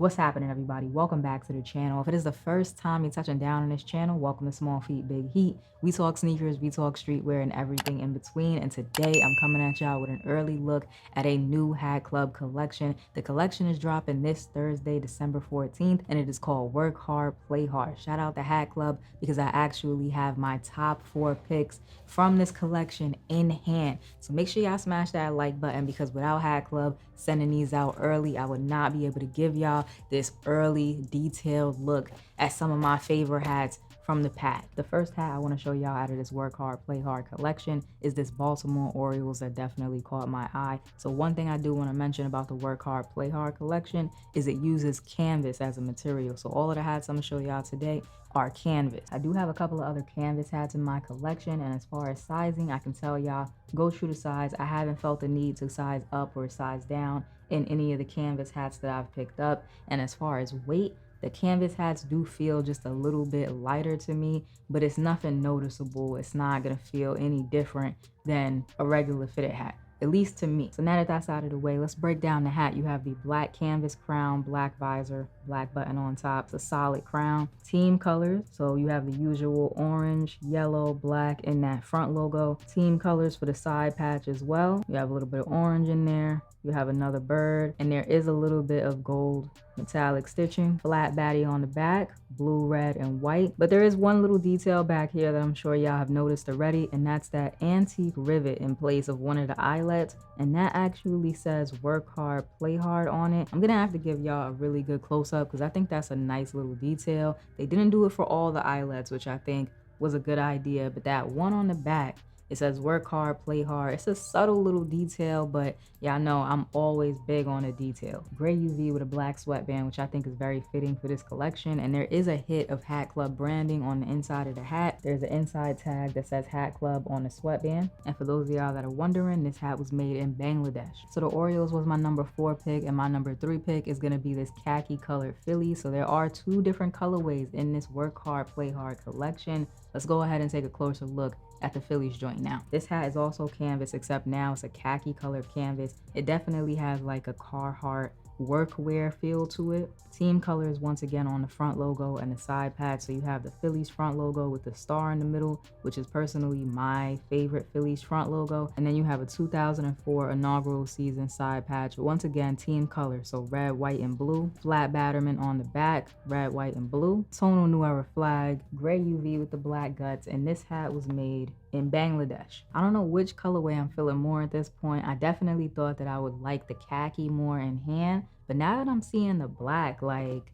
What's happening, everybody? Welcome back to the channel. If it is the first time you're touching down on this channel, welcome to Small Feet Big Heat. We talk sneakers, we talk streetwear, and everything in between. And today I'm coming at y'all with an early look at a new Hat Club collection. The collection is dropping this Thursday, December 14th, and it is called Work Hard, Play Hard. Shout out to Hat Club because I actually have my top 4 picks from this collection in hand. So make sure y'all smash that like button because without Hat Club sending these out early, I would not be able to give y'all this early detailed look at some of my favorite hats from the pack. The first hat I want to show y'all out of this Work Hard, Play Hard collection is this Baltimore Orioles that definitely caught my eye. So one thing I do want to mention about the Work Hard, Play Hard collection is it uses canvas as a material. So all of the hats I'm going to show y'all today are canvas. I do have a couple of other canvas hats in my collection, and as far as sizing, I can tell y'all go true to size. I haven't felt the need to size up or size down in any of the canvas hats that I've picked up. And as far as weight, the canvas hats do feel just a little bit lighter to me, but it's nothing noticeable. It's not gonna feel any different than a regular fitted hat, at least to me. So now that that's out of the way, let's break down the hat. You have the black canvas crown, black visor, black button on top. It's a solid crown. Team colors, so you have the usual orange, yellow, black in that front logo. Team colors for the side patch as well. You have a little bit of orange in there. You have another bird, and there is a little bit of gold metallic stitching. Flat baddie on the back, blue, red, and white. But there is one little detail back here that I'm sure y'all have noticed already, and that's that antique rivet in place of one of the eyelets, and that actually says Work Hard, Play Hard on it. I'm gonna have to give y'all a really good close-up because I think that's a nice little detail. They didn't do it for all the eyelets, which I think was a good idea, but that one on the back, it says Work Hard, Play Hard. It's a subtle little detail, but y'all know I'm always big on a detail. Gray UV with a black sweatband, which I think is very fitting for this collection. And there is a hit of Hat Club branding on the inside of the hat. There's an inside tag that says Hat Club on the sweatband. And for those of y'all that are wondering, this hat was made in Bangladesh. So the Orioles was my number 4 pick, and my number 3 pick is gonna be this khaki colored Philly. So there are 2 different colorways in this Work Hard, Play Hard collection. Let's go ahead and take a closer look at the Phillies joint now. This hat is also canvas, except now it's a khaki colored canvas. It definitely has like a Carhartt workwear feel to it. Team colors once again on the front logo and the side patch. So you have the Phillies front logo with the star in the middle, which is personally my favorite Phillies front logo. And then you have a 2004 inaugural season side patch. Once again, team colors, so red, white, and blue. Flat batterman on the back, red, white, and blue. Tonal New Era flag, gray UV with the black guts, and this hat was made in Bangladesh. I don't know which colorway I'm feeling more at this point. I definitely thought that I would like the khaki more in hand, but now that I'm seeing the black, like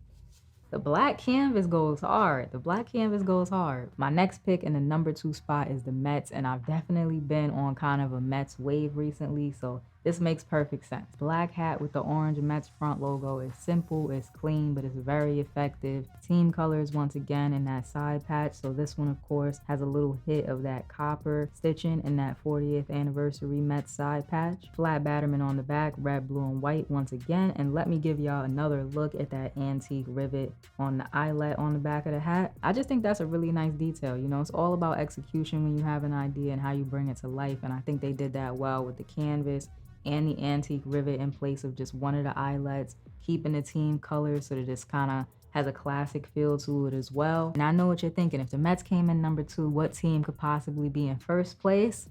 the black canvas goes hard. The black canvas goes hard. My next pick in the number 2 spot is the Mets, and I've definitely been on kind of a Mets wave recently, so this makes perfect sense. Black hat with the orange Mets front logo is simple, it's clean, but it's very effective. Team colors once again in that side patch. So this one, of course, has a little hit of that copper stitching in that 40th anniversary Mets side patch. Flat batterman on the back, red, blue, and white once again. And let me give y'all another look at that antique rivet on the eyelet on the back of the hat. I just think that's a really nice detail. You know, it's all about execution when you have an idea and how you bring it to life. And I think they did that well with the canvas and the antique rivet in place of just one of the eyelets, keeping the team colors so that it's kind of has a classic feel to it as well. And I know what you're thinking. If the Mets came in number 2, what team could possibly be in first place?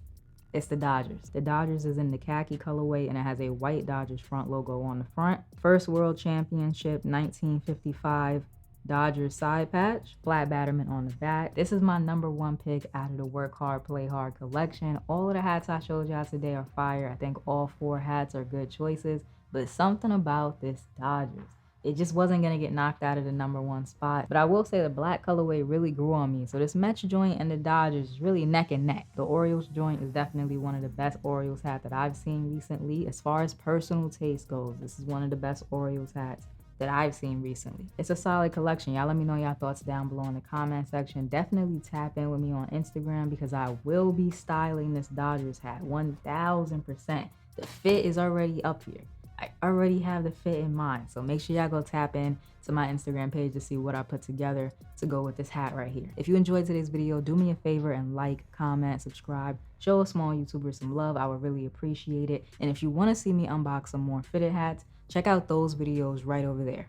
It's the Dodgers. The Dodgers is in the khaki colorway, and it has a white Dodgers front logo on the front. First World Championship, 1955. Dodgers side patch, flat batterman on the back. This is my number 1 pick out of the Work Hard, Play Hard collection. All of the hats I showed y'all today are fire. I think all 4 hats are good choices, but something about this Dodgers, it just wasn't gonna get knocked out of the number 1 spot. But I will say the black colorway really grew on me. So this Mets joint and the Dodgers is really neck and neck. The Orioles joint is definitely one of the best Orioles hat that I've seen recently. As far as personal taste goes, this is one of the best Orioles hats that I've seen recently. It's a solid collection. Y'all let me know y'all thoughts down below in the comment section. Definitely tap in with me on Instagram because I will be styling this Dodgers hat 1000%. The fit is already up here. I already have the fit in mind. So make sure y'all go tap in to my Instagram page to see what I put together to go with this hat right here. If you enjoyed today's video, do me a favor and like, comment, subscribe, show a small YouTuber some love. I would really appreciate it. And if you want to see me unbox some more fitted hats, check out those videos right over there.